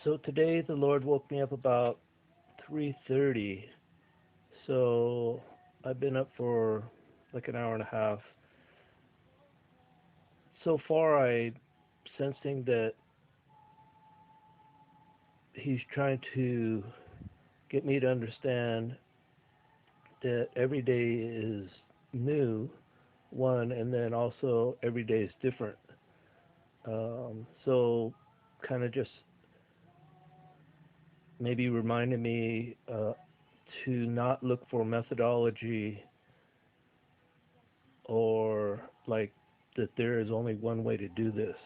So today the Lord woke me up about 3:30. So I've been up for like an hour and a half. So far I'm sensing that he's trying to get me to understand that every day is new, one, and then also every day is different. So kind of just maybe reminded me to not look for methodology or like that there is only one way to do this.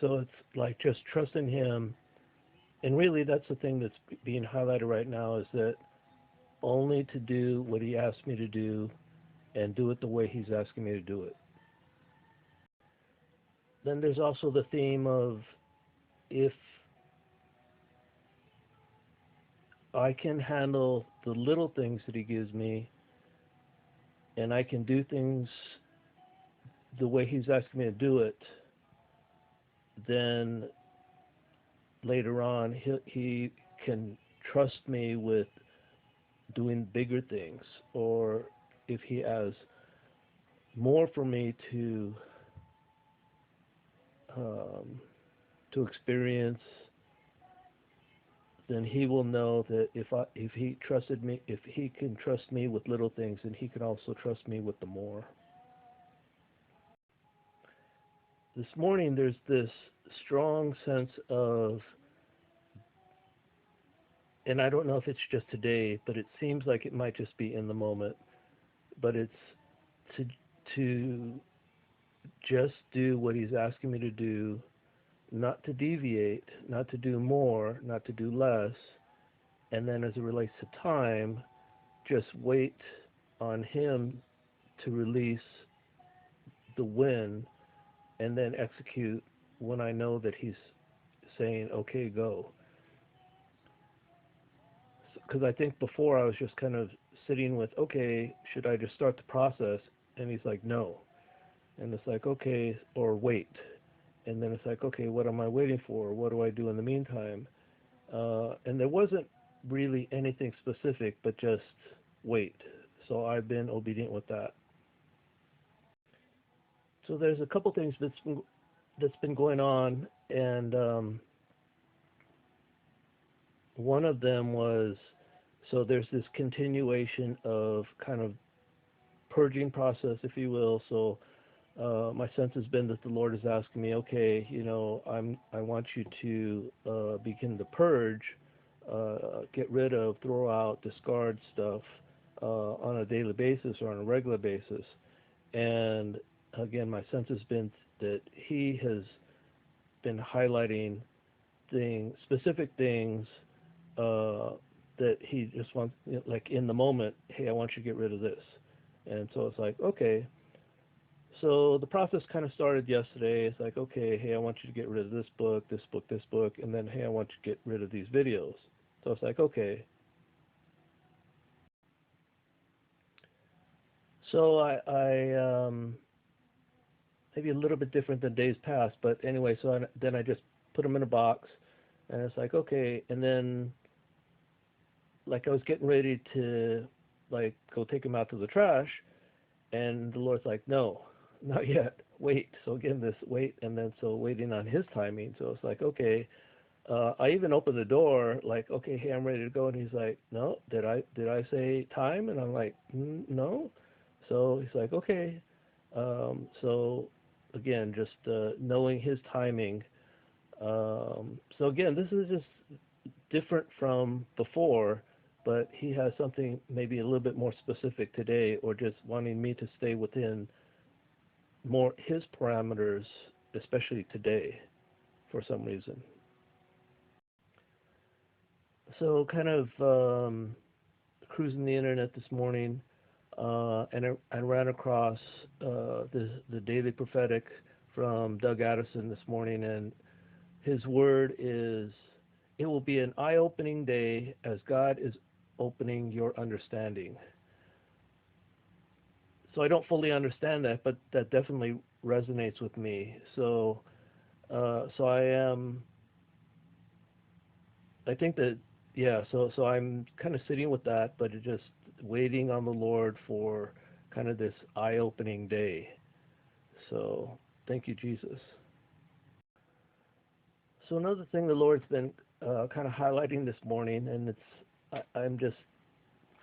So it's like just trusting him. And really, that's the thing that's being highlighted right now is that only to do what he asked me to do and do it the way he's asking me to do it. Then there's also the theme of if I can handle the little things that he gives me and I can do things the way he's asking me to do it, then later on he can trust me with doing bigger things, or if he has more for me um, to experience, then he will know that if he trusted me, if he can trust me with little things, then he can also trust me with the more. This morning there's this strong sense of, and I don't know if it's just today, but it seems like it might just be in the moment, but it's to to just do what he's asking me to do, not to deviate, not to do more, not to do less, and then as it relates to time, just wait on him to release the win and then execute when I know that he's saying, okay, go. Because I think before I was just kind of sitting with, okay, should I just start the process? And he's like, no. And it's like, okay, or wait. And then it's like, okay, what am I waiting for? What do I do in the meantime? And there wasn't really anything specific, but just wait. So I've been obedient with that. So there's a couple things that's been going on, and one of them was, so there's this continuation of kind of purging process, if you will. So my sense has been that the Lord is asking me, okay, I want you to begin to purge, get rid of, throw out, discard stuff on a daily basis or on a regular basis. And again, my sense has been that He has been highlighting specific things uh, that He just wants, like in the moment. Hey, I want you to get rid of this. And so it's like, okay, so the process kind of started yesterday. It's like, okay, hey, I want you to get rid of this book, this book, this book, and then, hey, I want you to get rid of these videos. So it's like, okay. So I maybe a little bit different than days past, but anyway, then I just put them in a box, and it's like, okay, and then like I was getting ready to like go take them out to the trash, and the Lord's like, no, not yet. Wait. So again, this wait, and then so waiting on His timing. So it's like, okay. I even opened the door, like, okay, hey, I'm ready to go, and he's like, no, did I say time? And I'm like, no. So he's like, okay. So again, just knowing His timing. So again, this is just different from before, but He has something maybe a little bit more specific today, or just wanting me to stay within more His parameters, especially today, for some reason. So kind of cruising the internet this morning, and I ran across the Daily Prophetic from Doug Addison this morning, and his word is, "It will be an eye-opening day as God is opening your understanding." So I don't fully understand that, but that definitely resonates with me. So I am I think that, yeah, so I'm kind of sitting with that, but just waiting on the Lord for kind of this eye-opening day. So thank you, Jesus. So another thing the Lord's been kind of highlighting this morning, and I'm just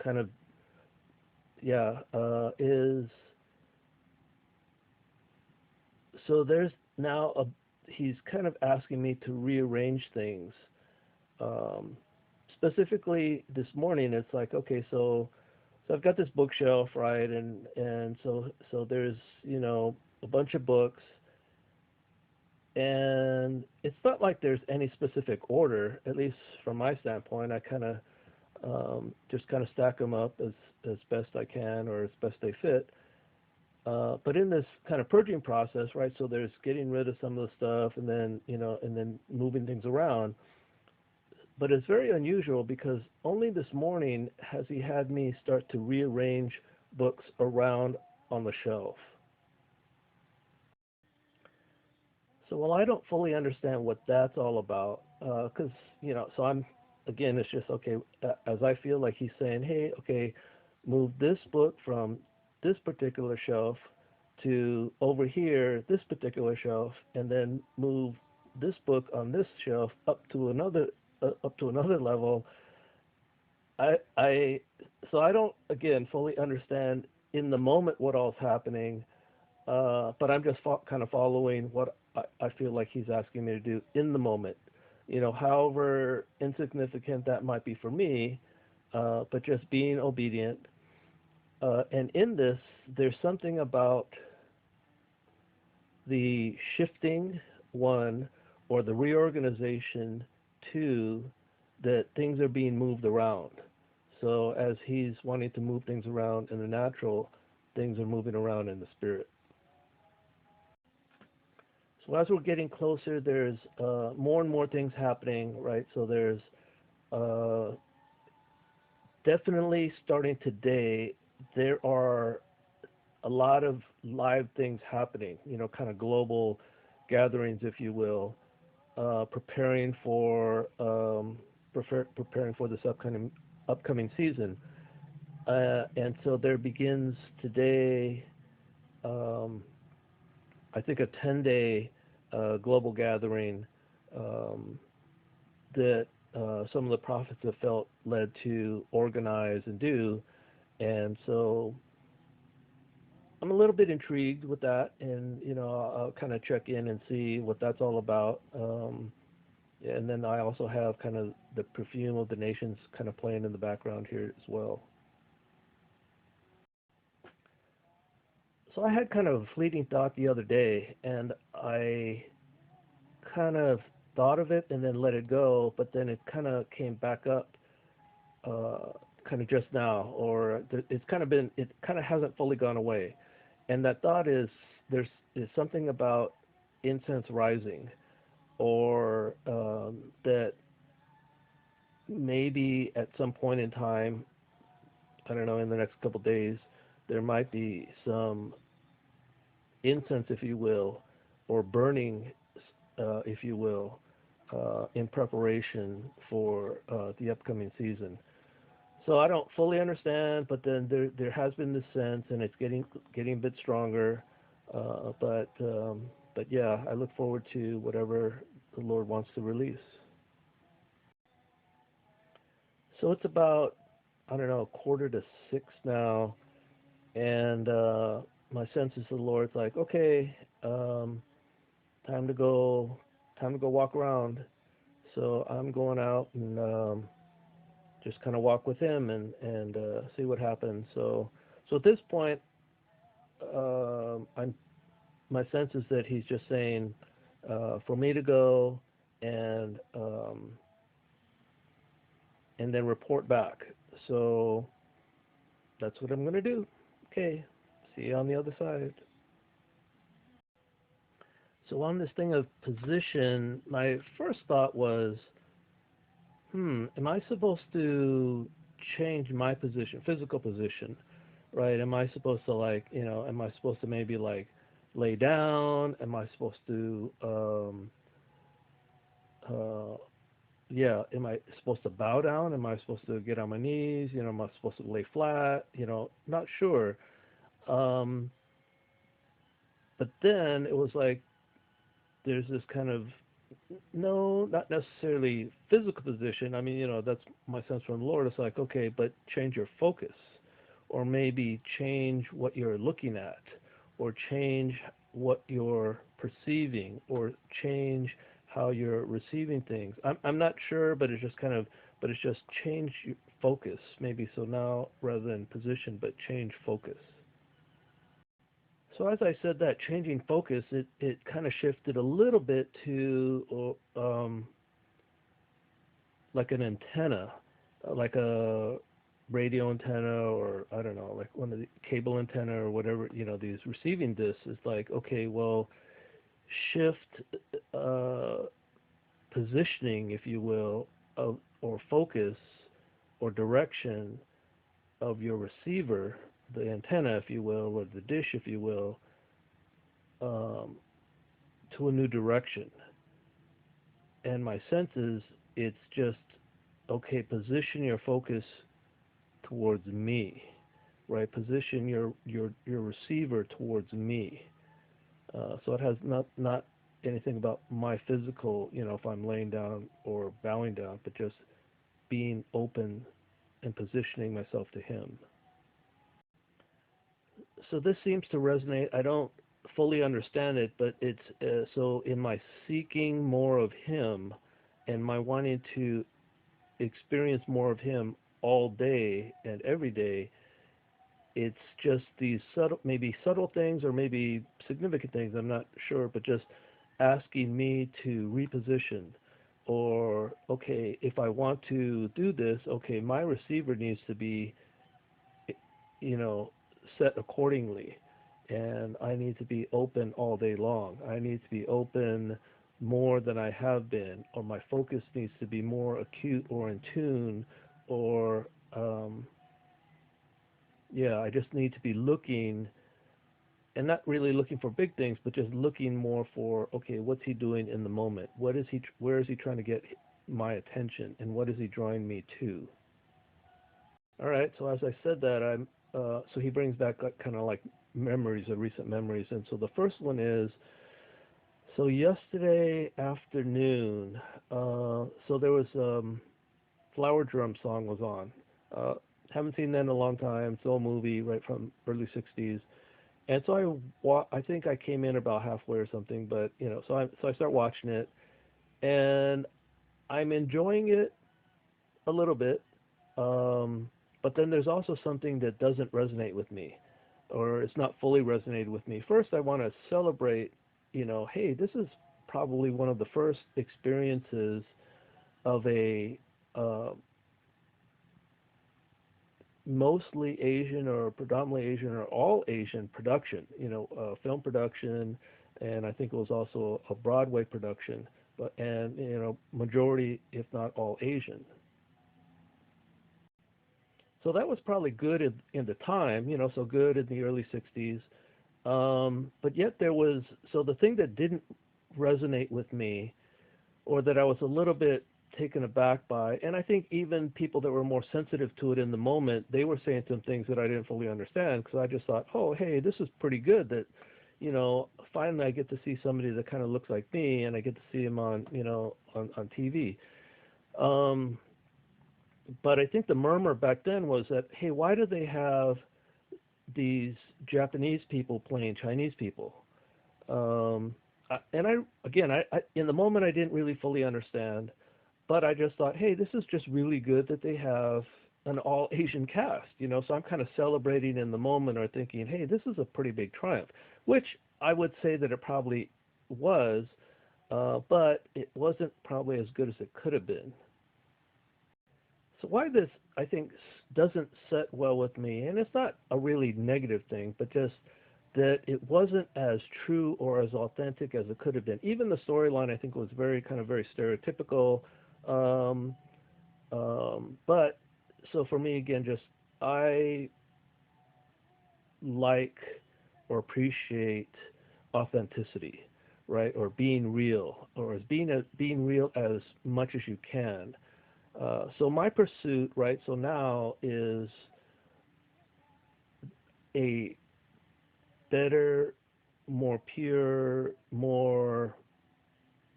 kind of, yeah, is so there's now he's kind of asking me to rearrange things. Um, Specifically this morning, it's like, okay, so I've got this bookshelf, right, and so there's a bunch of books, and it's not like there's any specific order, at least from my standpoint. I kind of just kind of stack them up as best I can or as best they fit. But in this kind of purging process, right? So there's getting rid of some of the stuff, and then and then moving things around. But it's very unusual because only this morning has he had me start to rearrange books around on the shelf. So while I don't fully understand what that's all about, because so I'm again, it's just okay. As I feel like he's saying, hey, okay, move this book from this particular shelf to over here, this particular shelf, and then move this book on this shelf up to another level. I so I don't again fully understand in the moment what all's happening, but I'm just kind of following what I feel like he's asking me to do in the moment. However insignificant that might be for me, but just being obedient. And in this, there's something about the shifting, one, or the reorganization, two, that things are being moved around. So as he's wanting to move things around in the natural, things are moving around in the spirit. So as we're getting closer, there's more and more things happening, right? So there's uh, definitely starting today, there are a lot of live things happening, kind of global gatherings, if you will, preparing for preparing for this upcoming season. And so there begins today, um, I think, a 10-day global gathering um, that some of the prophets have felt led to organize and do. And so I'm a little bit intrigued with that, and I'll kind of check in and see what that's all about. And then I also have kind of the perfume of the nations kind of playing in the background here as well. So I had kind of a fleeting thought the other day, and I kind of thought of it and then let it go, but then it kind of came back up, uh, kind of just now, or it's kind of been, it kind of hasn't fully gone away. And that thought there's is something about incense rising, or that maybe at some point in time, I don't know, in the next couple of days, there might be some incense, if you will, or burning, if you will, in preparation for the upcoming season. So I don't fully understand, but then there has been this sense, and it's getting a bit stronger. But yeah, I look forward to whatever the Lord wants to release. So it's about, I don't know, 5:45 now, and my sense is the Lord's like, okay, um, time to go, time to go walk around. So I'm going out and just kind of walk with him and see what happens. So at this point, I'm my sense is that he's just saying for me to go and and then report back. So that's what I'm going to do. Okay, see you on the other side. So on this thing of position, my first thought was, am I supposed to change my position, physical position, right? Am I supposed to am I supposed to maybe like lay down? Am I supposed to uh, yeah, am I supposed to bow down? Am I supposed to get on my knees? Am I supposed to lay flat? Not sure. Um, but then it was like there's this kind of, no, not necessarily physical position. I mean, that's my sense from the Lord. It's like, okay, but change your focus, or maybe change what you're looking at, or change what you're perceiving, or change how you're receiving things. I'm not sure, but it's just change your focus, maybe. So now, rather than position, but change focus. So as I said that, changing focus, it kind of shifted a little bit to like an antenna, like a radio antenna, or I don't know, like one of the cable antenna or whatever, these receiving discs. Is like, okay, well, shift uh, positioning, if you will, or focus or direction of your receiver, the antenna, if you will, or the dish, if you will, um, to a new direction. And my sense is it's just, okay, position your focus towards me, right? Position your receiver towards me. So it has not anything about my physical, if I'm laying down or bowing down, but just being open and positioning myself to Him. So this seems to resonate. I don't fully understand it, but it's so in my seeking more of Him and my wanting to experience more of Him all day and every day, it's just these subtle, maybe subtle things or maybe significant things, I'm not sure, but just asking me to reposition, or, okay, if I want to do this, okay, my receiver needs to be, you know, set accordingly. And I need to be open all day long. I need to be open more than I have been, or my focus needs to be more acute or in tune, or yeah, I just need to be looking, and not really looking for big things, but just looking more for, okay, what's he doing in the moment? Where is he trying to get my attention, and what is he drawing me to? All right. So as I said that, so he brings back kind of like memories, of recent memories, and so the first one is, so yesterday afternoon, so there was Flower Drum song was on. Uh, haven't seen that in a long time. It's an old movie, right, from early '60s. And so I think I came in about halfway or something, but so I start watching it, and I'm enjoying it a little bit, um, but then there's also something that doesn't resonate with me, or it's not fully resonated with me. First, I want to celebrate, hey, this is probably one of the first experiences of a uh, mostly Asian or predominantly Asian or all Asian production, film production, and I think it was also a Broadway production, but and majority, if not all, Asian. So that was probably good in the time, so good in the early '60s. But yet there was, so the thing that didn't resonate with me, or that I was a little bit taken aback by, and I think even people that were more sensitive to it in the moment, they were saying some things that I didn't fully understand, because I just thought, oh, hey, this is pretty good that, finally I get to see somebody that kind of looks like me, and I get to see him on, on TV. Um, but I think the murmur back then was that, hey, why do they have these Japanese people playing Chinese people? And I in the moment I didn't really fully understand, but I just thought, hey, this is just really good that they have an all Asian cast, So I'm kind of celebrating in the moment, or thinking, hey, this is a pretty big triumph, which I would say that it probably was, but it wasn't probably as good as it could have been. So why this, I think, doesn't set well with me, and it's not a really negative thing, but just that it wasn't as true or as authentic as it could have been. Even the storyline, I think, was very stereotypical. Um, but so for me, again, just I like or appreciate authenticity, right? Or being real, or as being real as much as you can. So my pursuit, right? So now is a better, more pure, more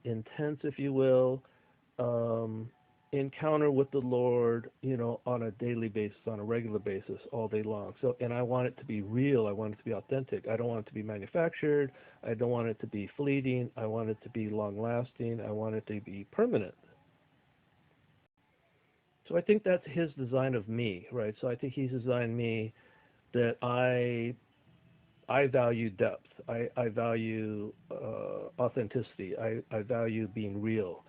intense, if you will, um, encounter with the Lord, on a daily basis, on a regular basis, all day long. So, and I want it to be real. I want it to be authentic. I don't want it to be manufactured. I don't want it to be fleeting. I want it to be long lasting. I want it to be permanent. So I think that's his design of me, right? So I think he's designed me that I value depth. I value authenticity. I value being real.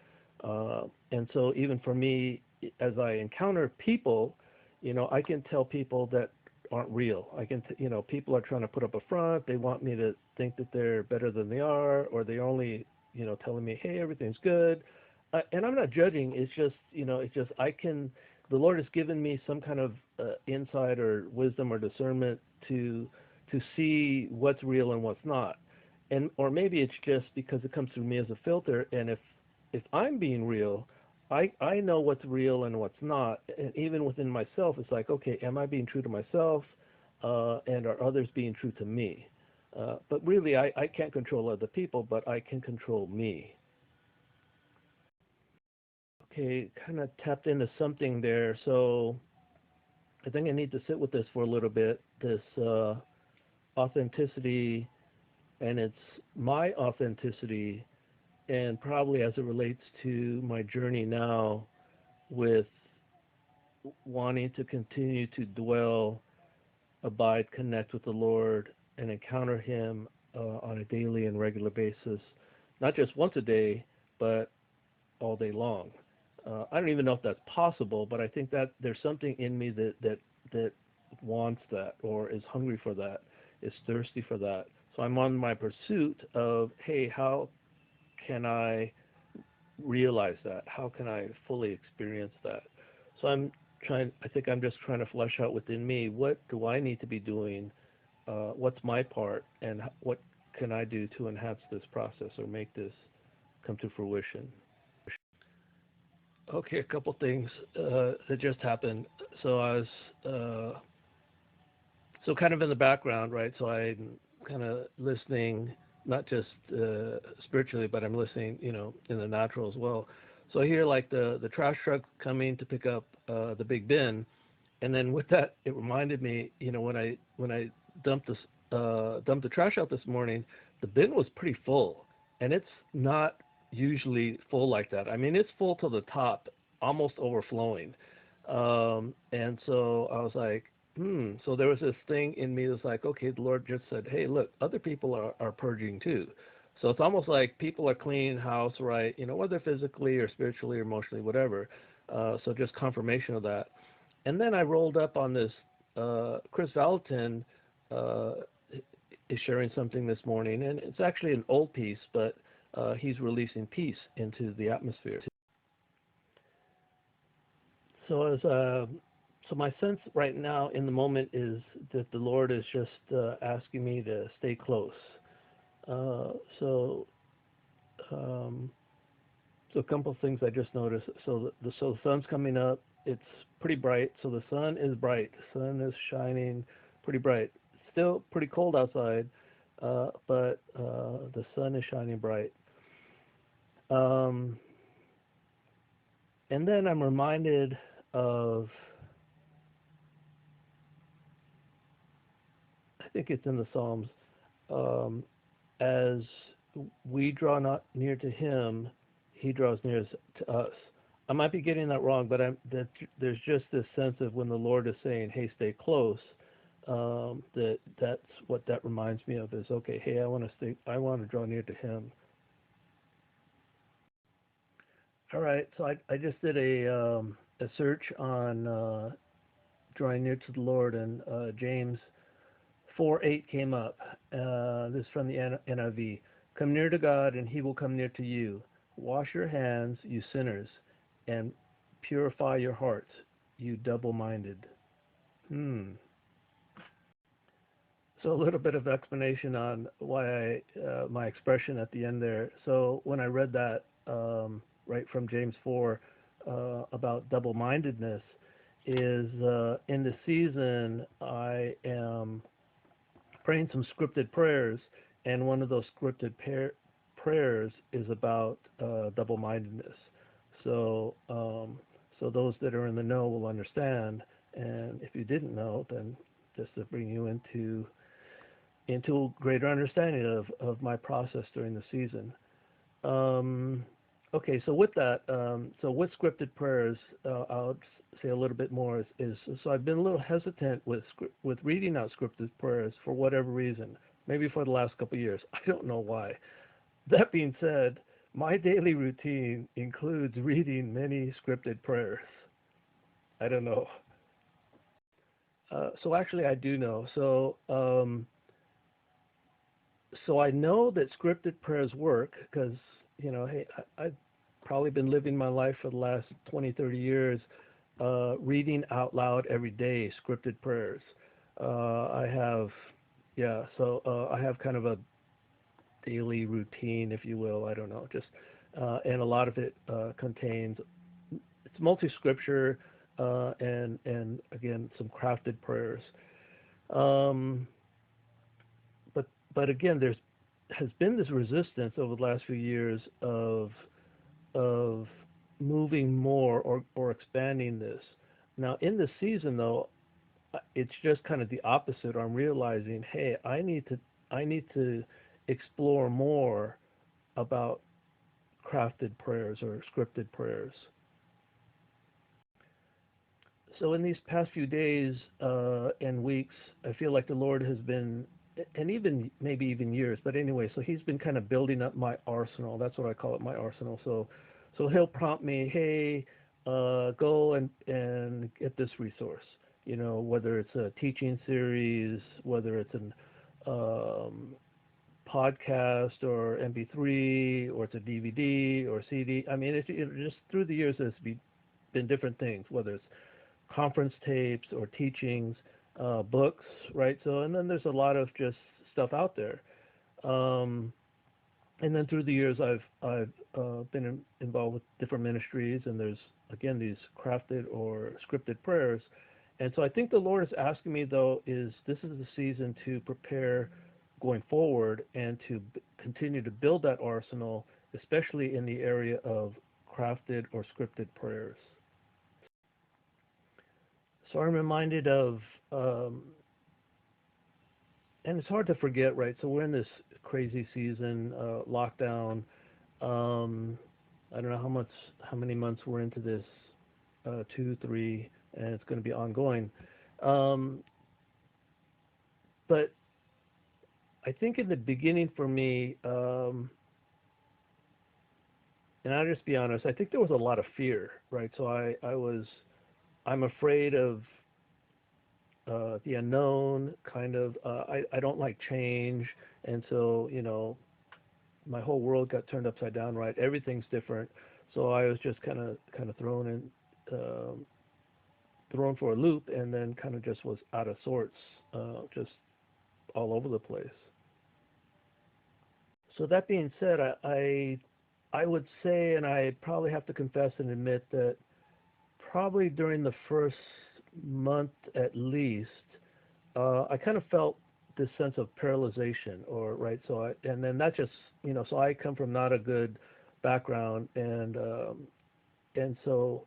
And so even for me, as I encounter people, I can tell people that aren't real. People are trying to put up a front. They want me to think that they're better than they are, or they're only, telling me, hey, everything's good. And I'm not judging. It's just the Lord has given me some kind of insight or wisdom or discernment to see what's real and what's not. And or maybe it's just because it comes through me as a filter, and if I'm being real, I know what's real and what's not. And even within myself, it's like, okay, am I being true to myself? And are others being true to me? But really, I can't control other people, but I can control me. Okay, kind of tapped into something there. So I think I need to sit with this for a little bit. This authenticity, and it's my authenticity, and probably as it relates to my journey now with wanting to continue to dwell, abide, connect with the Lord, and encounter Him on a daily and regular basis, not just once a day, but all day long. I don't even know if that's possible, but I think that there's something in me that wants that, or is hungry for that, is thirsty for that. So I'm on my pursuit of, hey, how can I realize that? How can I fully experience that? So I think I'm just trying to flesh out within me, what do I need to be doing? What's my part? And what can I do to enhance this process or make this come to fruition? Okay, a couple things that just happened. So I was kind of in the background, right? So I'm kind of listening, not just spiritually, but I'm listening, in the natural as well. So I hear like the trash truck coming to pick up the big bin, and then with that, it reminded me, when I dumped the trash out this morning, the bin was pretty full, and it's not usually full like that. I mean, it's full to the top, almost overflowing. And so I was like, So there was this thing in me that's like, okay, the Lord just said, hey, look, other people are purging too. So it's almost like people are cleaning house, right? Whether physically or spiritually or emotionally, whatever. So just confirmation of that. And then I rolled up on this. Chris Valentin uh, is sharing something this morning, and it's actually an old piece, but he's releasing peace into the atmosphere. So so my sense right now in the moment is that the Lord is just asking me to stay close. Uh, so um, so a couple of things I just noticed. So the sun's coming up. It's pretty bright. So the sun is bright. The sun is shining pretty bright. It's still pretty cold outside, but the sun is shining bright. Um, and then I'm reminded of, I think it's in the Psalms, um, as we draw not near to Him, He draws near to us. I might be getting that wrong, but there's just this sense of when the Lord is saying, "Hey, stay close." That's what that reminds me of is, okay. Hey, I want to draw near to Him. All right, so I just did a search on drawing near to the Lord, and James 4:8 came up. This is from the NIV. Come near to God, and He will come near to you. Wash your hands, you sinners, and purify your hearts, you double-minded. Hmm. So a little bit of explanation on why my expression at the end there. So when I read that right from James 4 about double-mindedness, is in the season I am praying some scripted prayers, and one of those scripted prayers is about double-mindedness. So so those that are in the know will understand, and if you didn't know, then just to bring you into greater understanding of my process during the season. Um, okay, so with that, so with scripted prayers, I'll say a little bit more. Is so I've been a little hesitant with reading out scripted prayers for whatever reason. Maybe for the last couple of years. I don't know why. That being said, my daily routine includes reading many scripted prayers. I don't know. So actually, I do know. So I know that scripted prayers work because, hey, I've probably been living my life for the last 20, 30 years, reading out loud every day scripted prayers. I have, yeah, so I have kind of a daily routine, if you will. I don't know, just, and a lot of it contains, it's multi-scripture, and again, some crafted prayers. Um, but but again, there's has been this resistance over the last few years of moving more or expanding this. Now in this season though, it's just kind of the opposite. I'm realizing, hey, I need to explore more about crafted prayers or scripted prayers. So in these past few days and weeks, I feel like the Lord has been, and even maybe even years, but anyway, so He's been kind of building up my arsenal. That's what I call it, my arsenal. So He'll prompt me, hey, go and get this resource. Whether it's a teaching series, whether it's an um, podcast or MP3, or it's a DVD or CD. I mean, just through the years, been different things, whether it's conference tapes or teachings, books, right? So, and then there's a lot of just stuff out there. Um, and then through the years, I've been involved with different ministries, and there's again these crafted or scripted prayers. And so I think the Lord is asking me though is this is the season to prepare going forward and to continue to build that arsenal, especially in the area of crafted or scripted prayers. So I'm reminded of, um, and it's hard to forget, right? So we're in this crazy season, lockdown. Um, I don't know how many months we're into this, 2, 3, and it's going to be ongoing. Um, but I think in the beginning for me, and I'll just be honest, I think there was a lot of fear, right? So I'm afraid of the unknown, kind of. I don't like change, and so my whole world got turned upside down. Right, everything's different. So I was just kind of um, thrown for a loop, and then kind of just was out of sorts, just all over the place. So that being said, I would say, and I probably have to confess and admit that probably during the first month at least, I kind of felt this sense of paralyzation, or right. And then that just, so I come from not a good background, and so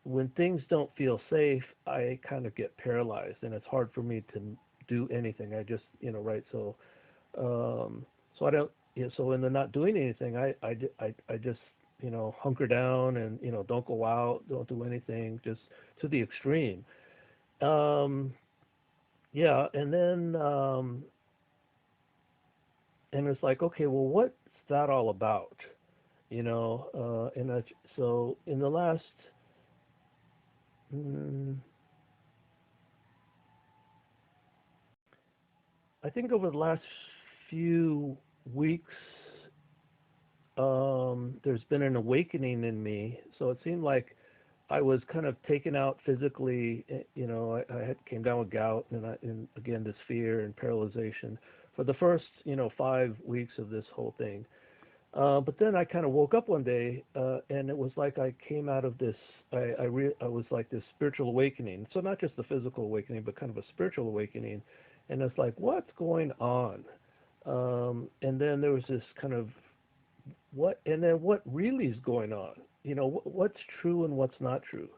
when things don't feel safe, I kind of get paralyzed, and it's hard for me to do anything. I just, right. Um, so I don't, so when they're not doing anything, I just, hunker down and, don't go out, don't do anything, just to the extreme. Um, yeah, and it's like, okay, well, what's that all about? And so in the last, mm, I think over the last few weeks, there's been an awakening in me. So it seemed like I was kind of taken out physically. I had came down with gout, and again this fear and paralyzation for the first 5 weeks of this whole thing. But then I kind of woke up one day, and it was like I came out of this. I was like this spiritual awakening. So not just the physical awakening, but kind of a spiritual awakening. And it's like, what's going on? And then there was this kind of and then what really is going on? What's true and what's not true.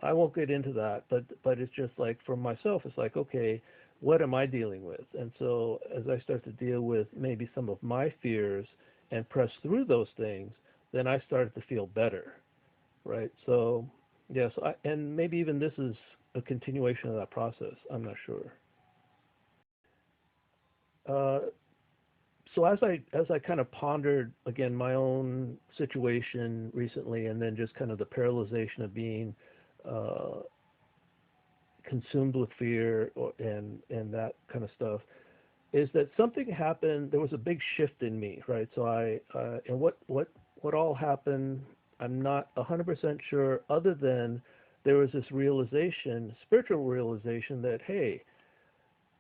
I won't get into that, but it's just like for myself, it's like, okay, what am I dealing with? And so as I start to deal with maybe some of my fears and press through those things, then I started to feel better, right? So yes, and maybe even this is a continuation of that process. I'm not sure. Uh, so as I kind of pondered again my own situation recently, and then just kind of the paralyzation of being uh, consumed with fear and that kind of stuff, is that something happened. There was a big shift in me, right? So and what all happened, I'm not 100% sure, other than there was this realization, spiritual realization, that hey,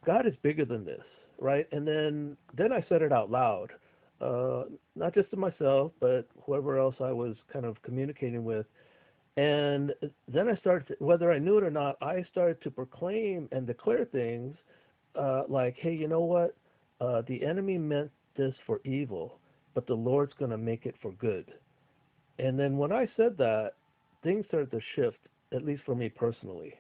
God is bigger than this, right? And then I said it out loud, uh, not just to myself, but whoever else I was kind of communicating with. And then I started, whether I knew it or not, I started to proclaim and declare things like, hey, you know what? The enemy meant this for evil, but the Lord's going to make it for good. And then when I said that, things started to shift, at least for me personally.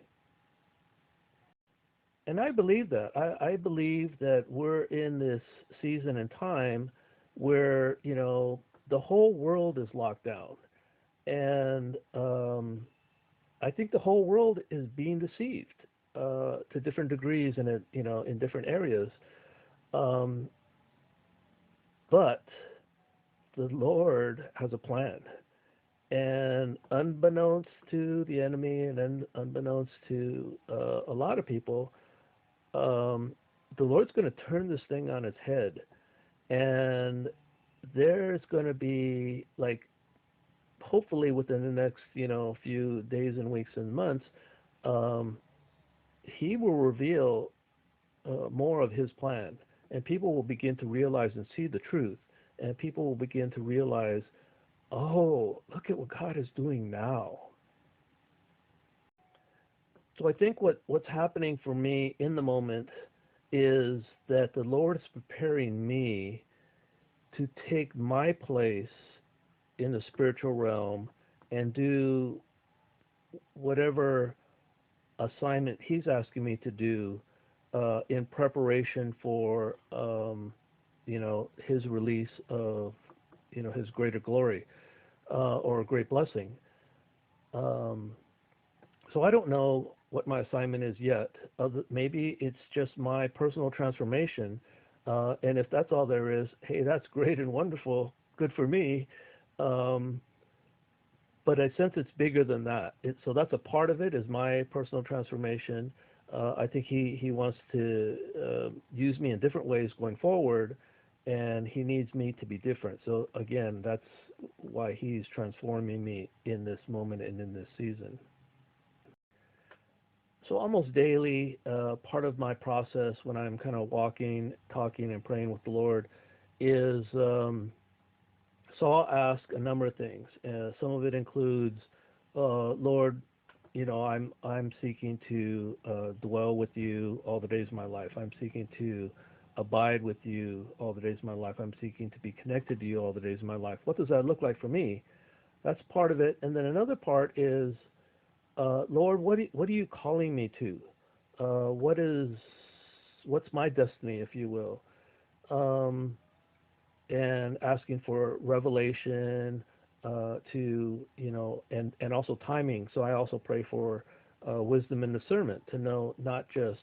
And I believe that. I believe that we're in this season and time where, the whole world is locked down. And I think the whole world is being deceived to different degrees and, in different areas. Um, but the Lord has a plan. And unbeknownst to the enemy and unbeknownst to a lot of people, um, the Lord's going to turn this thing on its head. And there's going to be, like, hopefully within the next, few days and weeks and months, um, he will reveal more of his plan. And people will begin to realize and see the truth. And people will begin to realize, oh, look at what God is doing now. So I think what's happening for me in the moment is that the Lord is preparing me to take my place in the spiritual realm and do whatever assignment He's asking me to do in preparation for His release of His greater glory or a great blessing. Um, So I don't know what my assignment is yet. Maybe it's just my personal transformation, and if that's all there is, hey, that's great and wonderful, good for me. Um, but I sense it's bigger than that. So that's a part of it, is my personal transformation. I think he wants to use me in different ways going forward, and he needs me to be different. So again, that's why he's transforming me in this moment and in this season. So almost daily, part of my process when I'm kind of walking, talking, and praying with the Lord is, so I'll ask a number of things. Some of it includes, Lord, I'm seeking to dwell with you all the days of my life. I'm seeking to abide with you all the days of my life. I'm seeking to be connected to you all the days of my life. What does that look like for me? That's part of it. And then another part is, Lord, what are you calling me to? What's my destiny, if you will? Um, and asking for revelation to, and also timing. So I also pray for wisdom and discernment to know not just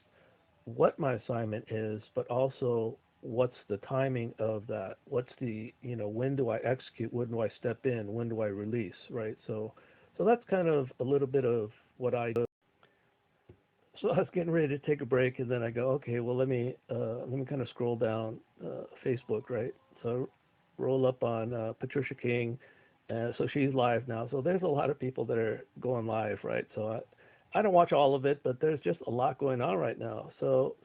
what my assignment is, but also what's the timing of that. What's the, when do I execute? When do I step in? When do I release? Right. So that's kind of a little bit of what I do. So I was getting ready to take a break, and then I go, okay, well, let me kind of scroll down Facebook, right? So roll up on Patricia King, So she's live now. So there's a lot of people that are going live, right? So I don't watch all of it, but there's just a lot going on right now. So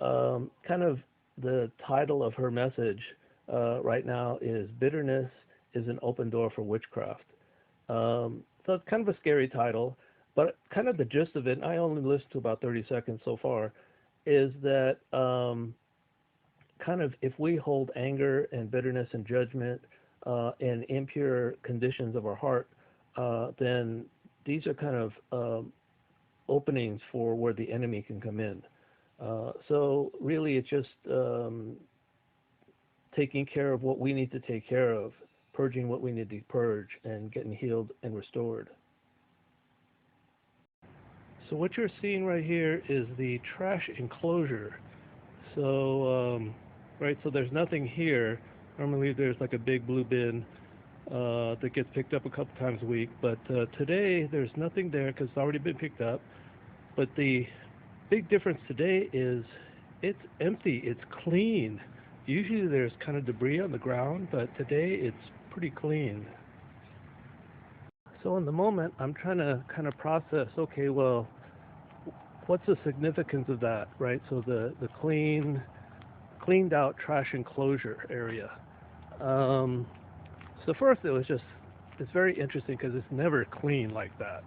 kind of the title of her message right now is "Bitterness is an Open Door for Witchcraft." So it's kind of a scary title, but kind of the gist of it, and I only listened to about 30 seconds so far, is that kind of if we hold anger and bitterness and judgment and impure conditions of our heart, then these are kind of openings for where the enemy can come in. So really, it's just taking care of what we need to take care of, purging what we need to purge, and getting healed and restored. So what you're seeing right here is the trash enclosure. So, right, so there's nothing here. Normally there's like a big blue bin that gets picked up a couple times a week, but today there's nothing there because it's already been picked up. But the big difference today is it's empty, it's clean. Usually there's kind of debris on the ground, but today it's pretty clean. So in the moment, I'm trying to kind of process, okay, well, what's the significance of that, right? So the cleaned out trash enclosure area. So first it was just, it's very interesting because it's never clean like that.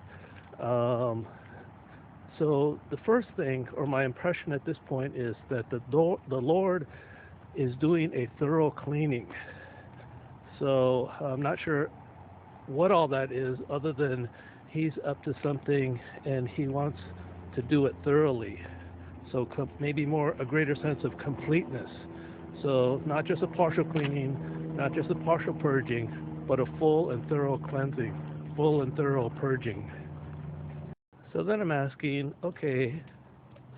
So the first thing, or my impression at this point, is that the Lord is doing a thorough cleaning. So I'm not sure what all that is, other than he's up to something and he wants to do it thoroughly. So maybe more a greater sense of completeness. So not just a partial cleaning, not just a partial purging, but a full and thorough cleansing, full and thorough purging. So then I'm asking, okay,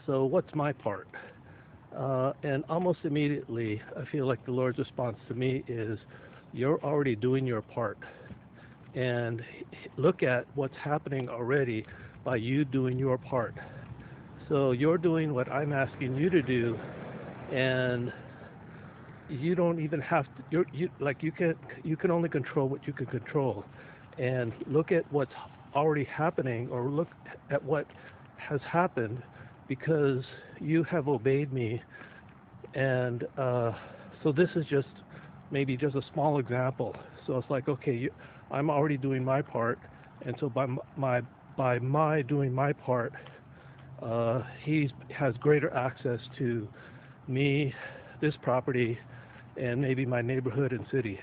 so what's my part? And almost immediately, I feel like the Lord's response to me is, you're already doing your part. And look at what's happening already by you doing your part. So you're doing what I'm asking you to do, and you don't even have to. You can only control what you can control, and look at what's already happening, or look at what has happened, because you have obeyed me. And so this is just maybe just a small example. So it's like, okay, I'm already doing my part, and so by my doing my part, he has greater access to me, this property, and maybe my neighborhood and city.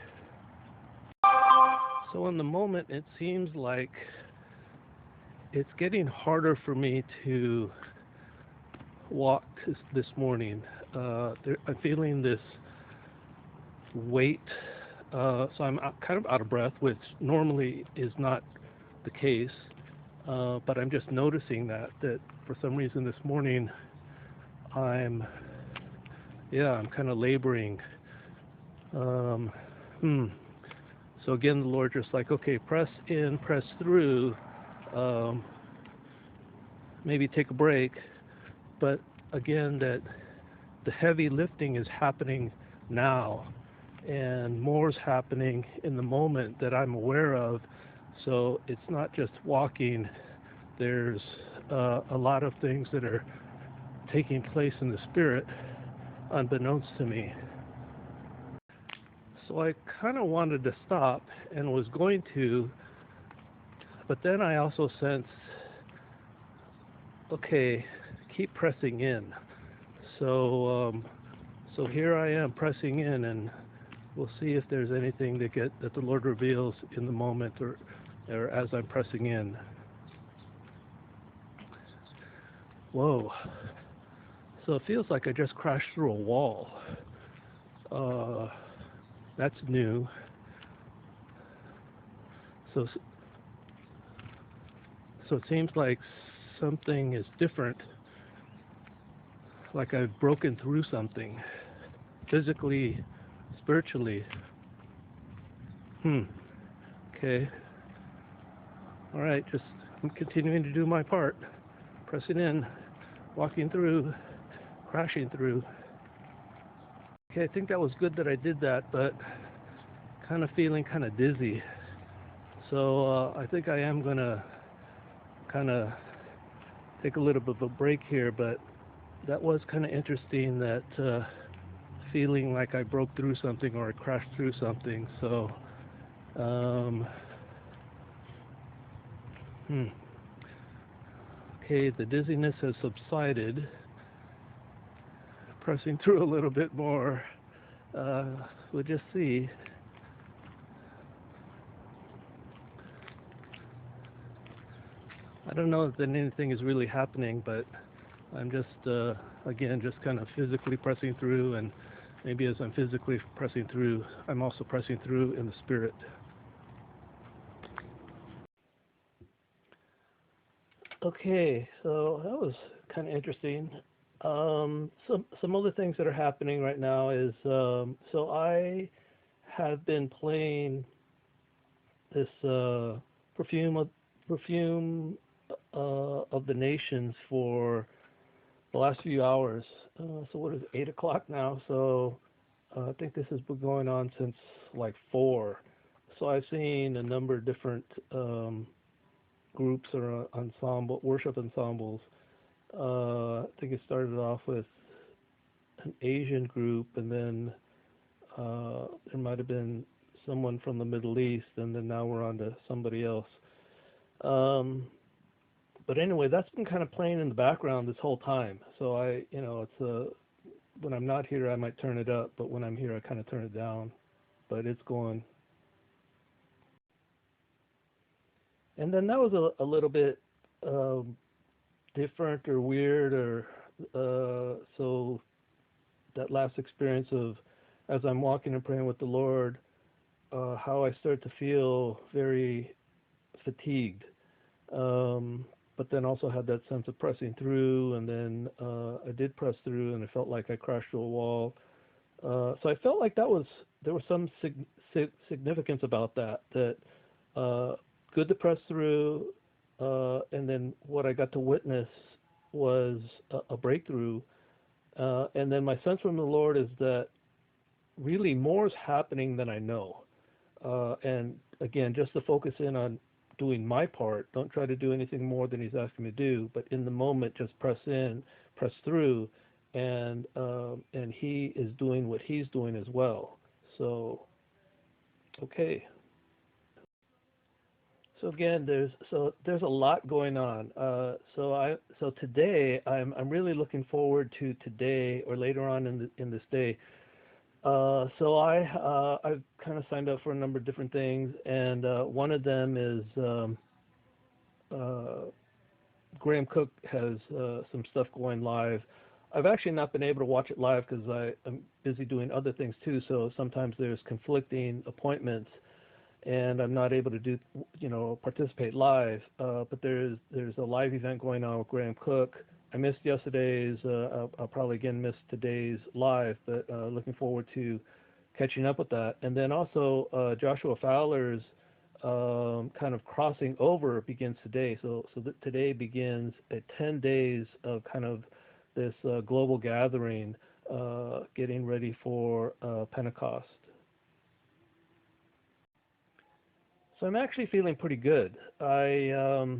So in the moment, it seems like it's getting harder for me to walk this morning. I'm feeling this weight, so I'm kind of out of breath, which normally is not the case, but I'm just noticing that for some reason this morning I'm kind of laboring. So again, the Lord just like, okay, press in, press through, maybe take a break, but again, that the heavy lifting is happening now, and more's happening in the moment that I'm aware of. So it's not just walking, there's a lot of things that are taking place in the spirit unbeknownst to me. So I kind of wanted to stop and was going to, but then I also sensed, okay, keep pressing in. So so here I am pressing in, and we'll see if there's anything that the Lord reveals in the moment, or as I'm pressing in. Whoa. So it feels like I just crashed through a wall. That's new. So it seems like something is different, like I've broken through something, physically, spiritually. Okay. All right, I'm continuing to do my part, pressing in, walking through, crashing through. Okay, I think that was good that I did that, but kind of feeling kind of dizzy. So I think I am gonna kind of take a little bit of a break here, but that was kind of interesting. That feeling like I broke through something or I crashed through something. So, um, hmm. Okay, the dizziness has subsided. Pressing through a little bit more. Uh, we'll just see. I don't know that anything is really happening, but I'm just, again, just kind of physically pressing through, and maybe as I'm physically pressing through, I'm also pressing through in the spirit. Okay, so that was kind of interesting. Some other things that are happening right now is so I have been playing this perfume of the nations for the last few hours. So what is it, 8 o'clock now? So I think this has been going on since like 4. So I've seen a number of different groups or ensemble worship ensembles. I think it started off with an Asian group, and then there might have been someone from the Middle East, and then now we're on to somebody else. Um, but anyway, that's been kind of playing in the background this whole time. So it's when I'm not here, I might turn it up, but when I'm here, I kind of turn it down. But it's going. And then that was a little bit um, different or weird, or so that last experience of as I'm walking and praying with the Lord, how I start to feel very fatigued, but then also had that sense of pressing through, and then I did press through, and I felt like I crashed through a wall. So I felt like there was some significance about that. That uh, good to press through, and then what I got to witness was a breakthrough. And then my sense from the Lord is that really more is happening than I know. And again, just to focus in on doing my part. Don't try to do anything more than He's asking me to do, but in the moment, just press in, press through, and He is doing what He's doing as well. So, okay. So again, there's a lot going on. So today I'm really looking forward to today or later on in this day. I've kind of signed up for a number of different things, and one of them is uh, Graham Cook has some stuff going live. I've actually not been able to watch it live because I'm busy doing other things too. So sometimes there's conflicting appointments, and I'm not able to participate live. But there's a live event going on with Graham Cook. I missed yesterday's. I'll probably again miss today's live, but looking forward to catching up with that. And then also Joshua Fowler's kind of crossing over begins today. So today begins 10 days of kind of this global gathering, getting ready for Pentecost. So I'm actually feeling pretty good. I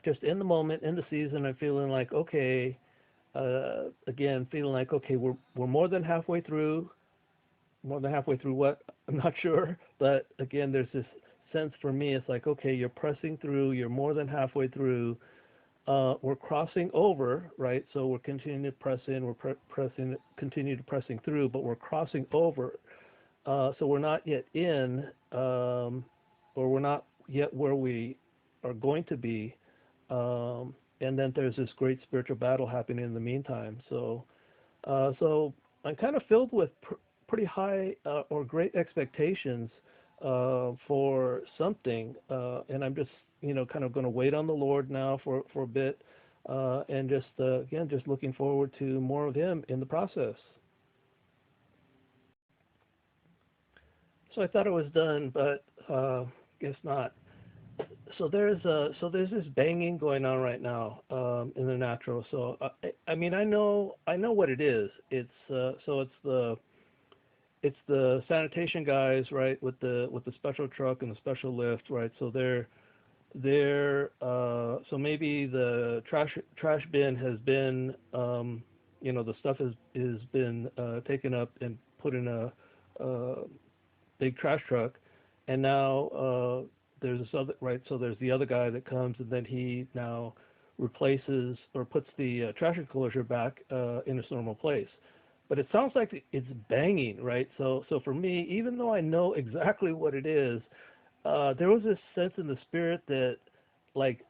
just in the moment, in the season, I'm feeling like okay. Again, feeling like okay, we're more than halfway through. More than halfway through what? I'm not sure, but again, there's this sense for me. It's like okay, you're pressing through. You're more than halfway through. We're crossing over, right? So we're continuing to press in. We're pressing, continue to pressing through, but we're crossing over. So we're not yet in, or we're not yet where we are going to be. And then there's this great spiritual battle happening in the meantime. So I'm kind of filled with pretty high or great expectations for something, and I'm just kind of going to wait on the Lord now for a bit, and just again just looking forward to more of Him in the process. So I thought it was done, but guess not. So there's this banging going on right now in the natural. So I mean I know what it is. It's so it's the sanitation guys, right, with the special truck and the special lift, right? So so maybe the trash bin has been the stuff has been taken up and put in a big trash truck, and now there's this other, right, so there's the other guy that comes, and then he now replaces or puts the trash enclosure back in its normal place. But it sounds like it's banging, right? So for me, even though I know exactly what it is, there was this sense in the spirit that, like,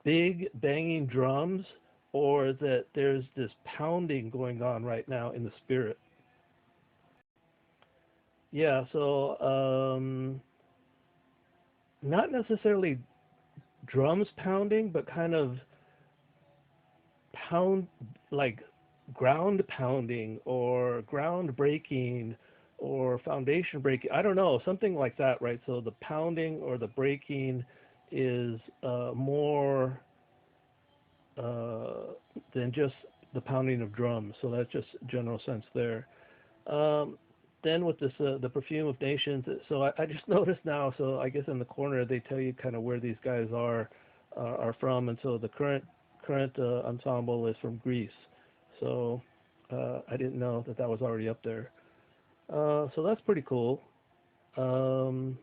big banging drums, or that there's this pounding going on right now in the spirit. Yeah, so not necessarily drums pounding, but kind of pound, like ground pounding or ground breaking or foundation breaking. I don't know, something like that, right? So the pounding or the breaking is more uh, than just the pounding of drums. So that's just general sense there. Um, then with this, the perfume of nations. So I just noticed now. So I guess in the corner they tell you kind of where these guys are from, and so the current ensemble is from Greece. So I didn't know that that was already up there. So that's pretty cool. Um,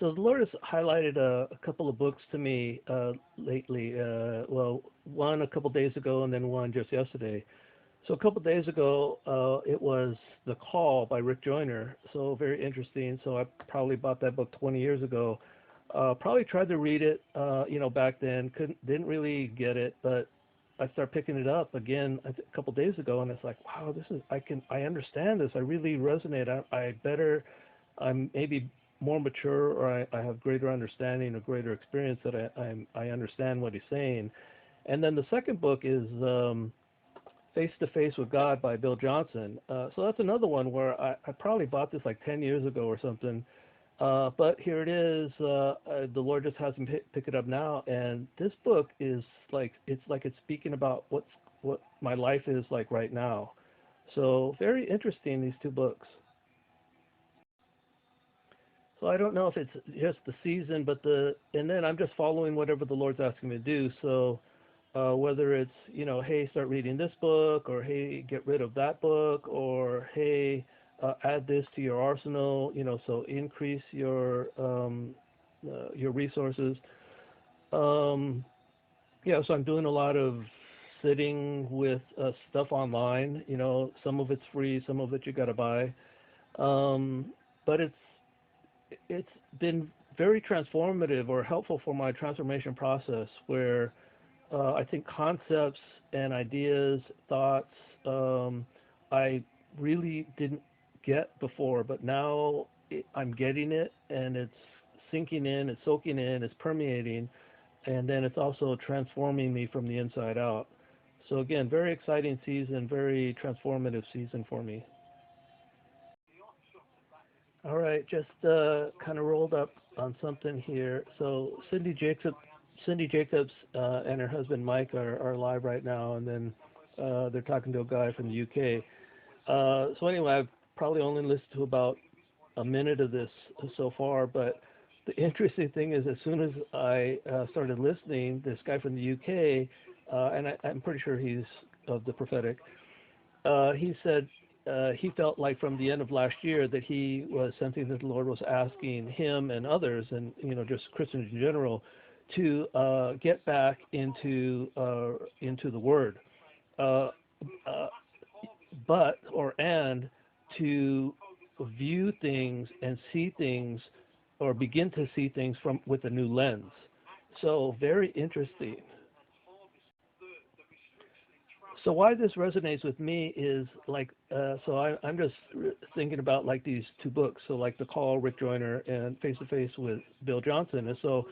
so the Lord has highlighted a couple of books to me lately. Well, one a couple days ago, and then one just yesterday. So a couple of days ago, it was The Call by Rick Joyner. So very interesting. So I probably bought that book 20 years ago. Probably tried to read it, back then. Didn't really get it, but I started picking it up again a couple of days ago, and it's like, wow, I understand this. I really resonate. I'm maybe more mature, or I have greater understanding or greater experience that I understand what he's saying. And then the second book is Face to Face with God by Bill Johnson. So that's another one where I probably bought this like 10 years ago or something. But here it is. The Lord just has me pick it up now, and this book is it's speaking about what my life is like right now. So very interesting, these two books. So I don't know if it's just the season, but and then I'm just following whatever the Lord's asking me to do. So whether it's, hey, start reading this book, or hey, get rid of that book, or hey, add this to your arsenal, so increase your resources. Um, yeah, so I'm doing a lot of sitting with stuff online. Some of it's free, some of it you got to buy. Um, but it's been very transformative or helpful for my transformation process, where I think concepts and ideas, thoughts, I really didn't get before, but now I'm getting it, and it's sinking in, it's soaking in, it's permeating, and then it's also transforming me from the inside out. So again, very exciting season, very transformative season for me. All right, just kind of rolled up on something here. So Cindy Jacobs, and her husband Mike are live right now, and then they're talking to a guy from the UK. So anyway, I've probably only listened to about a minute of this so far, but the interesting thing is, as soon as I started listening, this guy from the UK, and I'm pretty sure he's of the prophetic, he said he felt like from the end of last year that he was sensing that the Lord was asking him and others, and just Christians in general, to get back into the Word, uh, uh, and to view things and see things, or begin to see things from with a new lens. So very interesting. So why this resonates with me is like, I'm just thinking about like these two books. So like The Call, Rick Joyner, and Face to Face with Bill Johnson. And so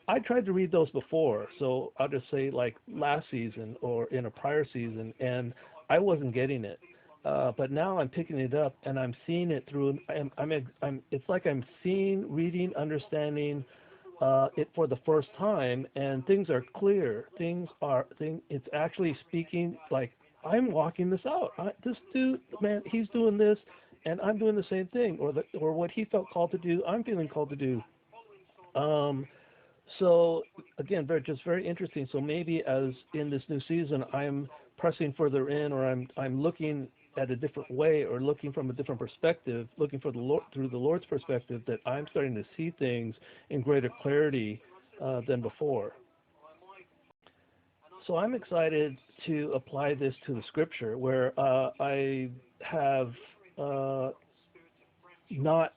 I tried to read those before. So I'll just say like last season or in a prior season, and I wasn't getting it. But now I'm picking it up, and I'm seeing it through. It's like I'm seeing, reading, understanding, it for the first time, and things are clear. It's actually speaking like I'm walking this out. This dude, man, he's doing this, and I'm doing the same thing, or what he felt called to do, I'm feeling called to do. Um, so again, just very interesting. So maybe as in this new season, I'm pressing further in, or I'm looking at a different way, or looking from a different perspective, looking for the Lord through the Lord's perspective, that I'm starting to see things in greater clarity than before. So I'm excited to apply this to the Scripture, where I have uh, not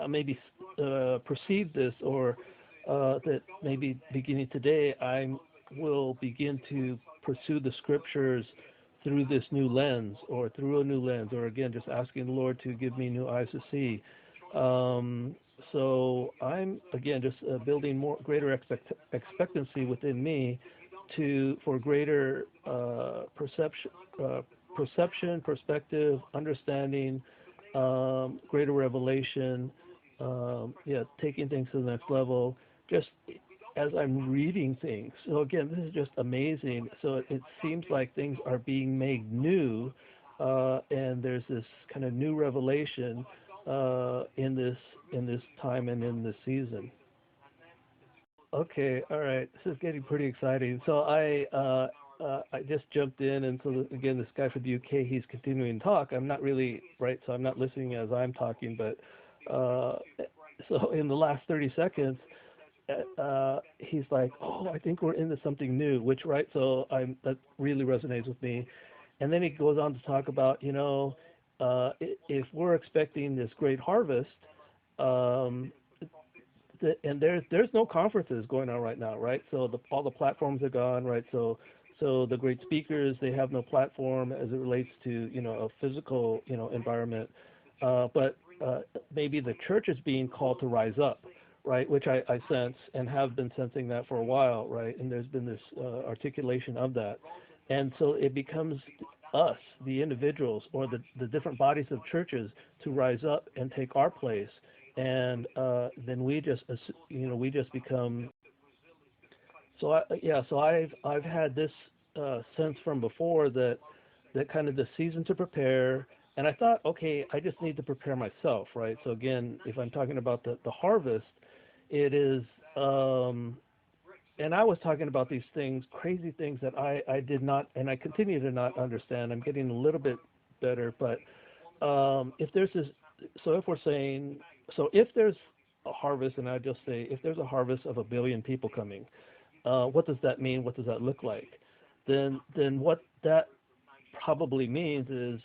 maybe perceive this, or that maybe beginning today I will begin to pursue the scriptures through this new lens, or through a new lens, or again just asking the Lord to give me new eyes to see. Um, so I'm again just building more greater expectancy within me to for greater uh, perception, perspective, understanding, greater revelation, yeah, taking things to the next level, just as I'm reading things. So again, this is just amazing. So it seems like things are being made new, and there's this kind of new revelation in this time and in this season. Okay, all right. This is getting pretty exciting. So I just jumped in, and so again, this guy from the UK, he's continuing to talk. I'm not really right, so I'm not listening as I'm talking, but so in the last 30 seconds, he's like, "Oh, I think we're into something new," which right, so that really resonates with me. And then he goes on to talk about, if we're expecting this great harvest, um, and there's no conferences going on right now, right? So all the platforms are gone, right? So the great speakers, they have no platform as it relates to a physical environment, but maybe the church is being called to rise up, right? Which I sense and have been sensing that for a while, right? And there's been this articulation of that, and so it becomes us, the individuals, or the different bodies of churches, to rise up and take our place, and then we just become. So yeah, so I've had this sense from before that kind of the season to prepare, and I thought, okay, I just need to prepare myself, right? So again, if I'm talking about the harvest, it is. And I was talking about these things, crazy things that I did not, and I continue to not understand. I'm getting a little bit better, but if there's this, so if we're saying, so if there's a harvest, and I just say, if there's a harvest of 1 billion people coming, what does that mean? What does that look like? Then what that probably means is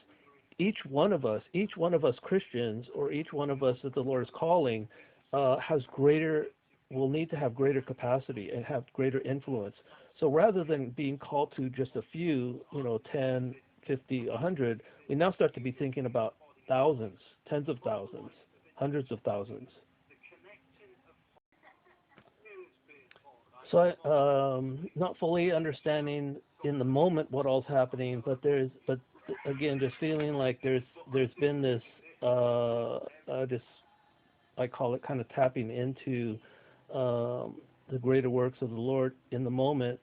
each one of us Christians, or each one of us that the Lord is calling, has greater, will need to have greater capacity and have greater influence. So rather than being called to just a few, 10, 50, 100, we now start to be thinking about thousands, tens of thousands, hundreds of thousands. So not fully understanding in the moment what all's happening, but again, just feeling like there's been this, just, I call it kind of tapping into the greater works of the Lord in the moment,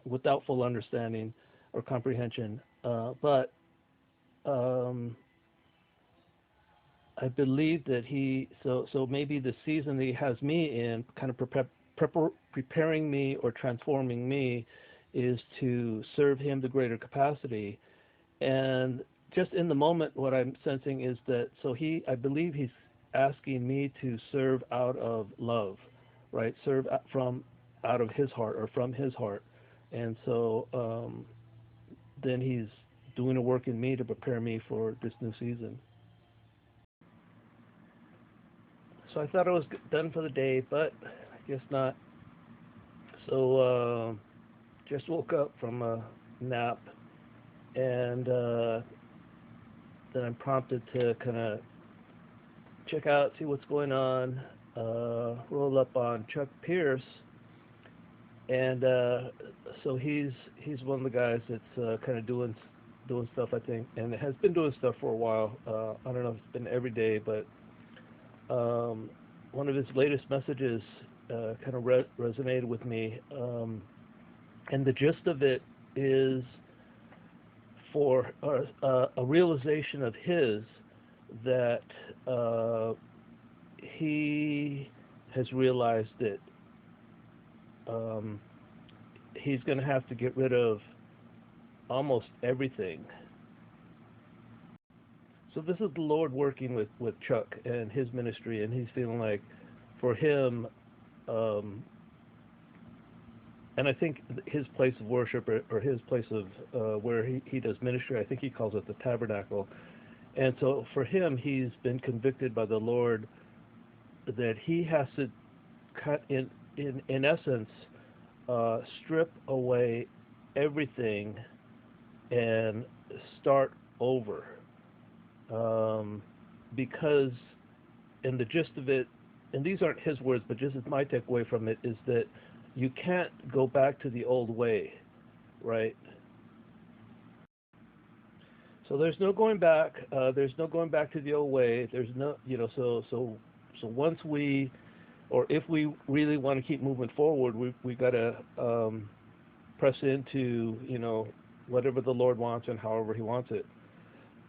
without full understanding or comprehension. But um, I believe that so maybe the season that he has me in, kind of preparing me or transforming me, is to serve him to greater capacity. And just in the moment, what I'm sensing is that, so I believe he's asking me to serve out of love, right? Serve out of his heart, or from his heart. And so then he's doing a work in me to prepare me for this new season. So I thought I was done for the day, but I guess not. So just woke up from a nap, and then I'm prompted to kind of check out, see what's going on. Roll up on Chuck Pierce, and so he's one of the guys that's kind of doing stuff, I think, and has been doing stuff for a while. I don't know if it's been every day, but um, one of his latest messages kind of resonated with me, and the gist of it is for a realization of his that he has realized that um, he's going to have to get rid of almost everything. So this is the Lord working with Chuck and his ministry, and he's feeling like for him, um, and I think his place of worship or his place of where he does ministry, I think he calls it the tabernacle. And so for him, he's been convicted by the Lord that he has to cut in essence, strip away everything and start over. Um, because, and the gist of it, and these aren't his words, but just as my takeaway from it is that you can't go back to the old way, right? So there's no going back. There's no going back to the old way. There's no, so once we, or if we really want to keep moving forward, we got to press into, whatever the Lord wants and however He wants it.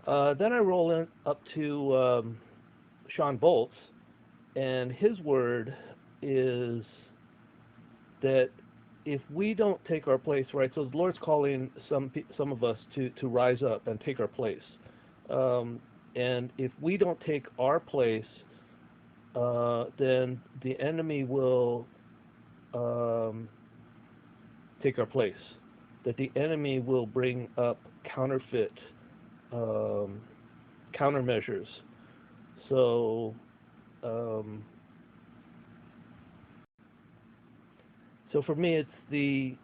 Then I roll in up to Sean Bolt's, and his word is that if we don't take our place, right? So the Lord's calling some of us to rise up and take our place. And if we don't take our place, then the enemy will take our place. That the enemy will bring up counterfeit um, countermeasures. So um, so for me, it's the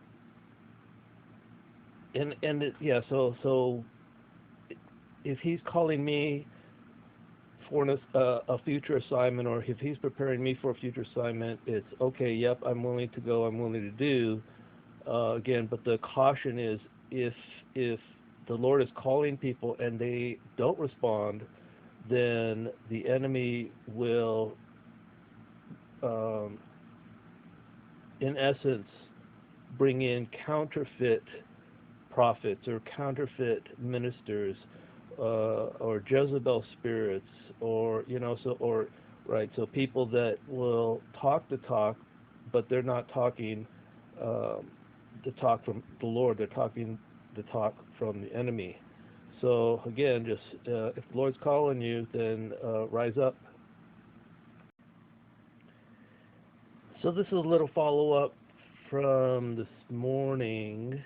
and it, yeah. So if he's calling me for a future assignment, or if he's preparing me for a future assignment, it's okay. Yep, I'm willing to go. I'm willing to do. Again, but the caution is if the Lord is calling people and they don't respond, then the enemy will, um, in essence, bring in counterfeit prophets or counterfeit ministers, or Jezebel spirits, or right, so people that will talk the talk, but they're not talking um, the talk from the Lord. They're talking the talk from the enemy. So again, just if the Lord's calling you, then rise up. So this is a little follow up from this morning.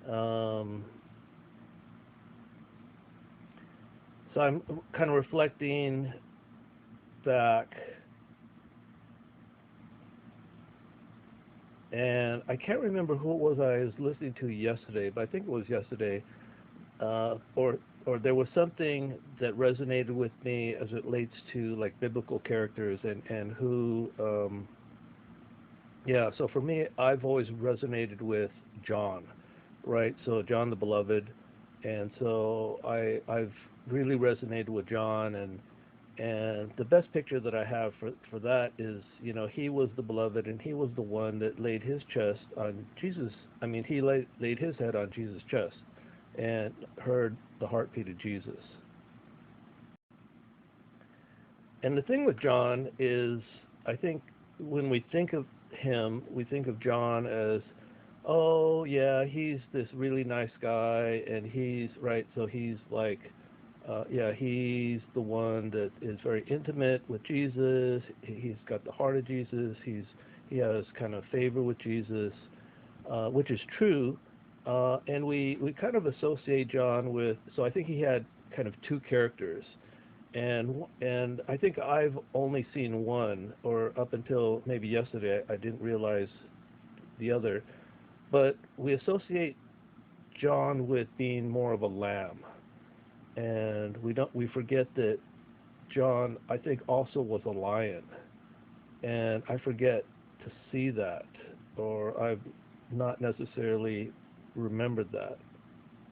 Um, so I'm kind of reflecting back, and I can't remember who it was I was listening to yesterday, but I think it was yesterday, or there was something that resonated with me as it relates to like biblical characters and who, yeah. So for me, I've always resonated with John, right? So John the Beloved, and so I've really resonated with John, and the best picture that I have for that is, he was the beloved, and he was the one that laid his chest on Jesus. I mean, he laid his head on Jesus' chest and heard the heartbeat of Jesus. And the thing with John is, I think when we think of him, we think of John as, oh yeah, he's this really nice guy, and he's right. So he's like, yeah, he's the one that is very intimate with Jesus. He's got the heart of Jesus. He has kind of favor with Jesus, which is true. And we kind of associate John with. So I think he had kind of two characters, and I think I've only seen one, or up until maybe yesterday, I didn't realize the other. But we associate John with being more of a lamb, and we forget that John, I think, also was a lion, and I forget to see that, or I've not necessarily remembered that.